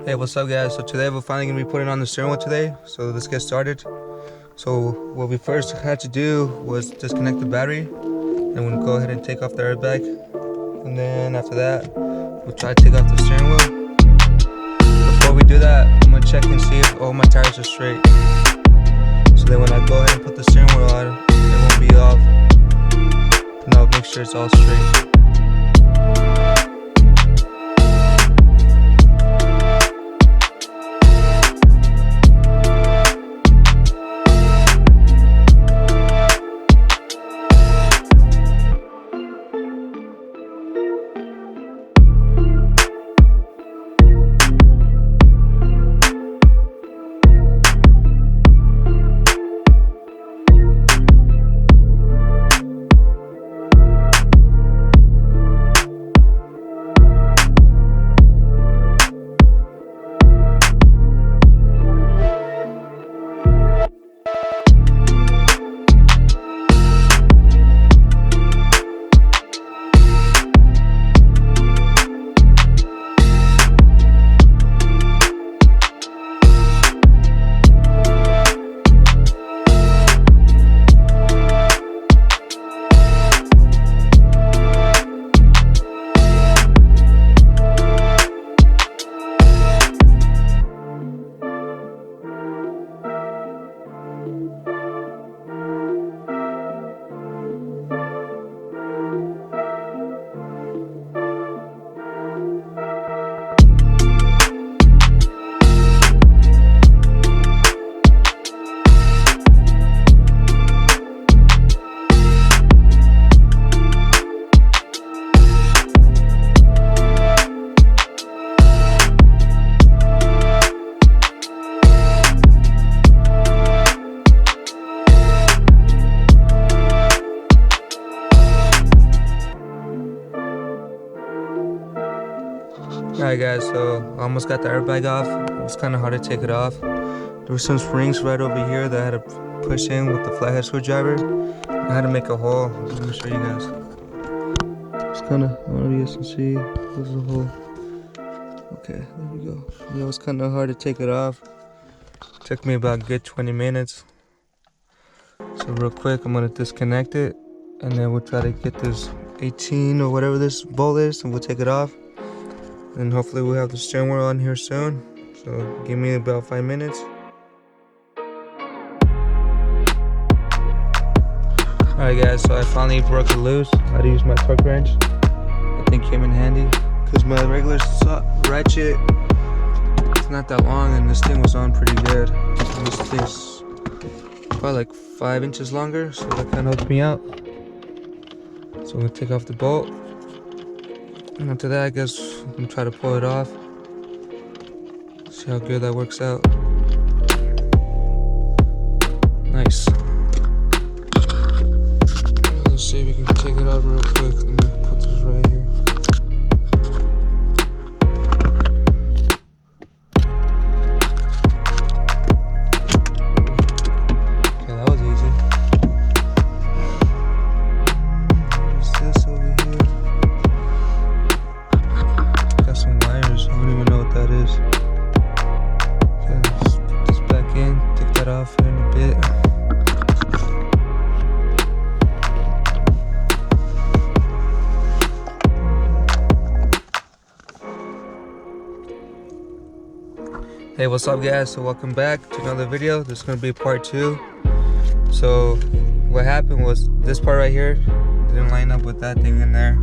Hey, what's up guys? So today we're finally gonna be putting on the steering wheel today. So let's get started. So what we first had to do was disconnect the battery, and we'll go ahead and take off the airbag. And then after that, we'll try to take off the steering wheel. Before we do that, I'm gonna check and see if all my tires are straight. So then when I go ahead and put the steering wheel on, it won't be off. And I'll make sure it's all straight. Alright guys, so I almost got the airbag off. It was kind of hard to take it off. There were some springs right over here that I had to push in with the flathead screwdriver. I had to make a hole. Let me show you guys. It's kind of, I don't know if you guys can see, there's a hole. Okay, there we go. Yeah, it was kind of hard to take it off. It took me about a good 20 minutes. So real quick, I'm going to disconnect it, and then we'll try to get this 18 or whatever this bolt is, and we'll take it off. And hopefully we'll have the steering wheel on here soon. So give me about 5 minutes. Alright guys, so I finally broke it loose. I had to use my torque wrench. I think came in handy, because my regular ratchet, it's not that long, and this thing was on pretty good. And this thing's probably like 5 inches longer, so that kind of helped me out. So I'm going to take off the bolt. And after that, I guess we can try to pull it off. See how good that works out. Nice. Let's see if we can take it out real quick. Let me put this right here. Okay, that was easy. What's this over here? Some wires, I don't even know what that is. Okay, let's put this back in, take that off here in a bit. Hey, what's up guys? So welcome back to another video. This is going to be part 2. So what happened was this part right here didn't line up with that thing in there.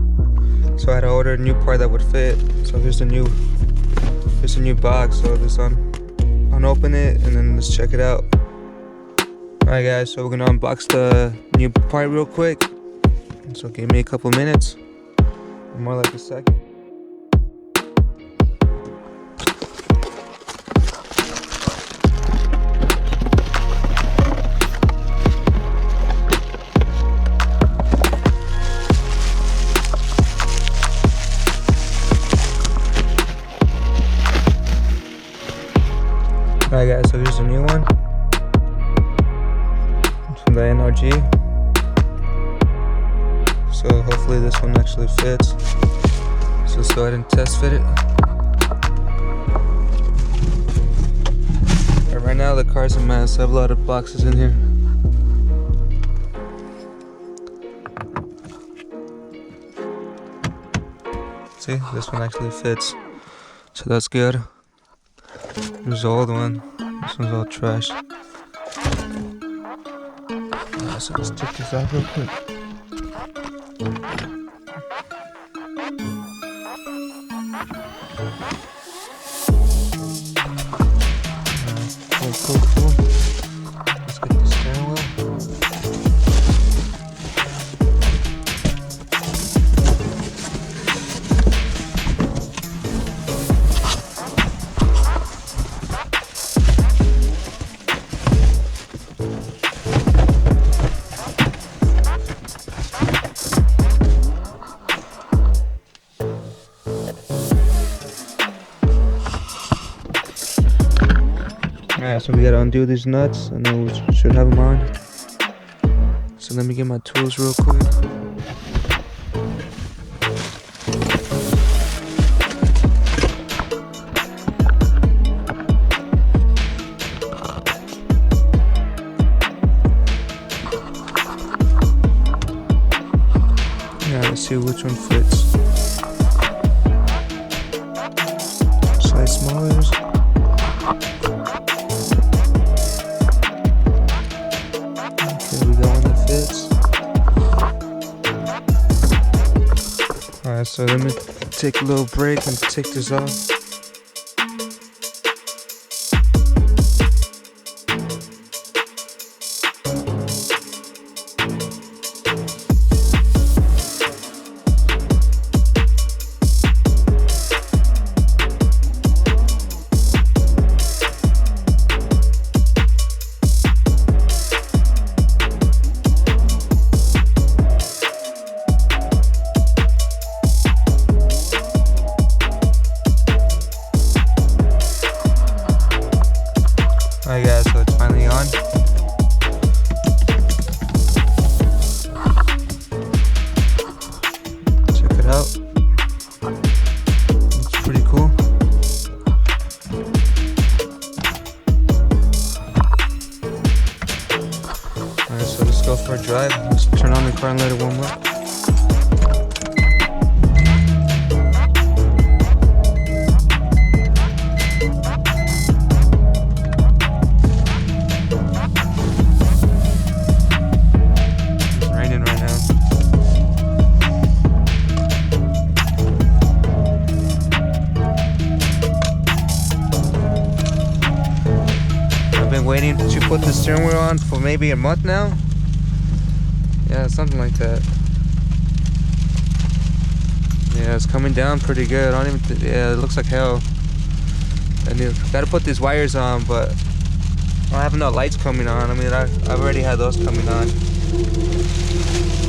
So I had to order a new part that would fit. So here's a new box. So this unopen it, and then let's check it out. Alright guys, so we're gonna unbox the new part real quick. So give me a couple minutes, more like a second. Alright guys, so here's a new one. It's from the NRG. So hopefully this one actually fits. So let's go ahead and test fit it. now the car's a mess. I have a lot of boxes in here. See, this one actually fits, so that's good. There's the old one. This one's all trash. Alright, so let's take this off real quick. Cool. Let's get the steering wheel. Alright, so we gotta undo these nuts and then we should have them on. So let me get my tools real quick. Yeah, let's see which one fits. Size smaller. Alright, so let me take a little break and take this off. Alright guys, so it's finally on. Check it out. Looks pretty cool. Alright, so let's go for a drive. Let's turn on the car and let it warm up. Waiting to put the steering wheel on for maybe a month now. Yeah, something like that. Yeah, it's coming down pretty good. I don't even yeah, it looks like hell. And you gotta put these wires on, but I don't have no lights coming on. I mean, I've already had those coming on.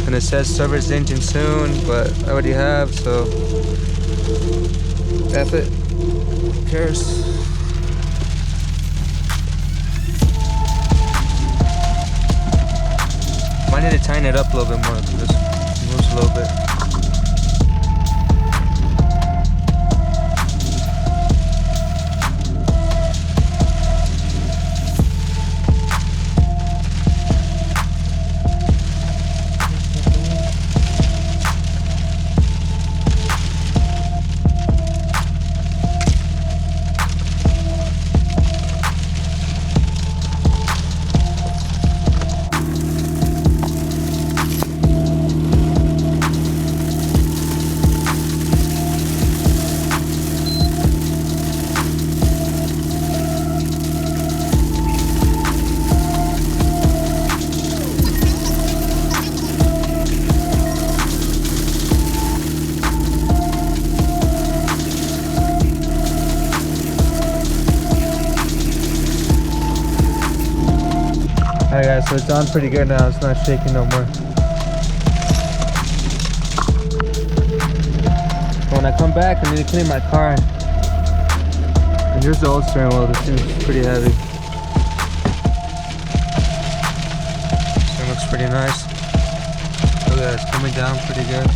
And it says service engine soon, but I already have, so F it. Who cares? I need to tighten it up a little bit more because it moves a little bit. Alright guys, so it's on pretty good now. It's not shaking no more. When I come back, I need to clean my car. And here's the old steering wheel. This thing's pretty heavy. This thing looks pretty nice. Look at that, it's coming down pretty good.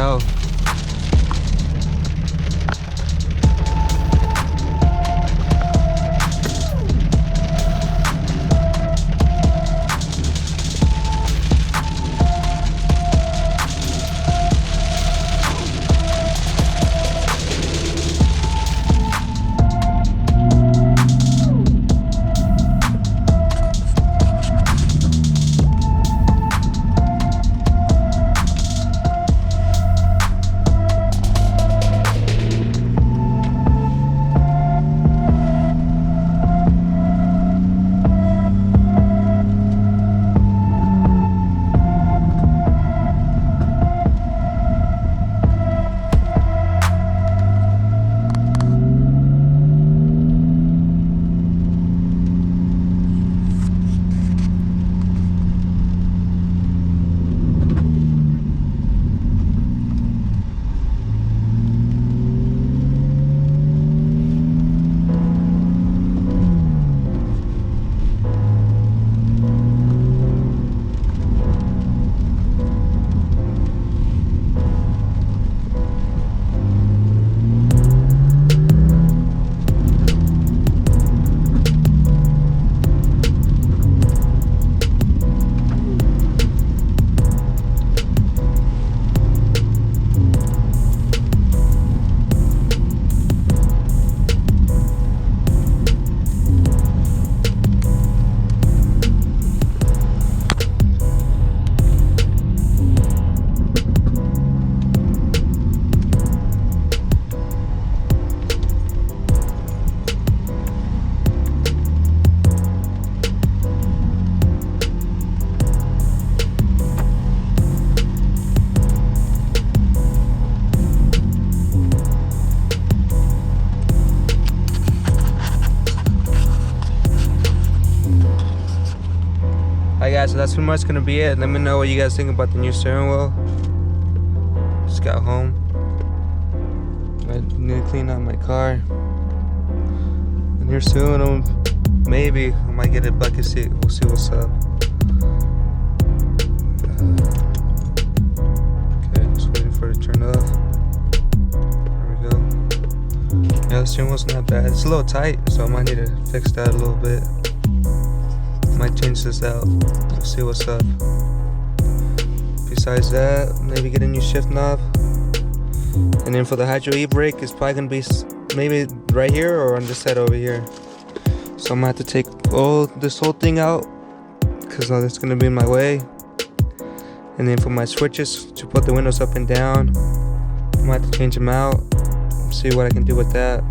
hell. Alright guys, so that's pretty much gonna be it. Let me know what you guys think about the new steering wheel. Just got home. I need to clean out my car. And here soon, maybe I might get a bucket seat. We'll see what's up. Okay, just waiting for it to turn off. There we go. Yeah, the steering wheel's not bad. It's a little tight, so I might need to fix that a little bit. Might change this out. We'll see what's up. Besides that, maybe get a new shift knob. And then for the hydro e-brake, it's probably gonna be maybe right here or on this side over here. So I'm gonna have to take this whole thing out because it's gonna be in my way. And then for my switches to put the windows up and down, I'm gonna have to change them out. See what I can do with that.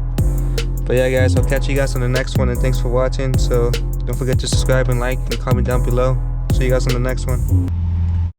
But yeah guys, I'll catch you guys on the next one, and thanks for watching. So don't forget to subscribe and like and comment down below. See you guys on the next one.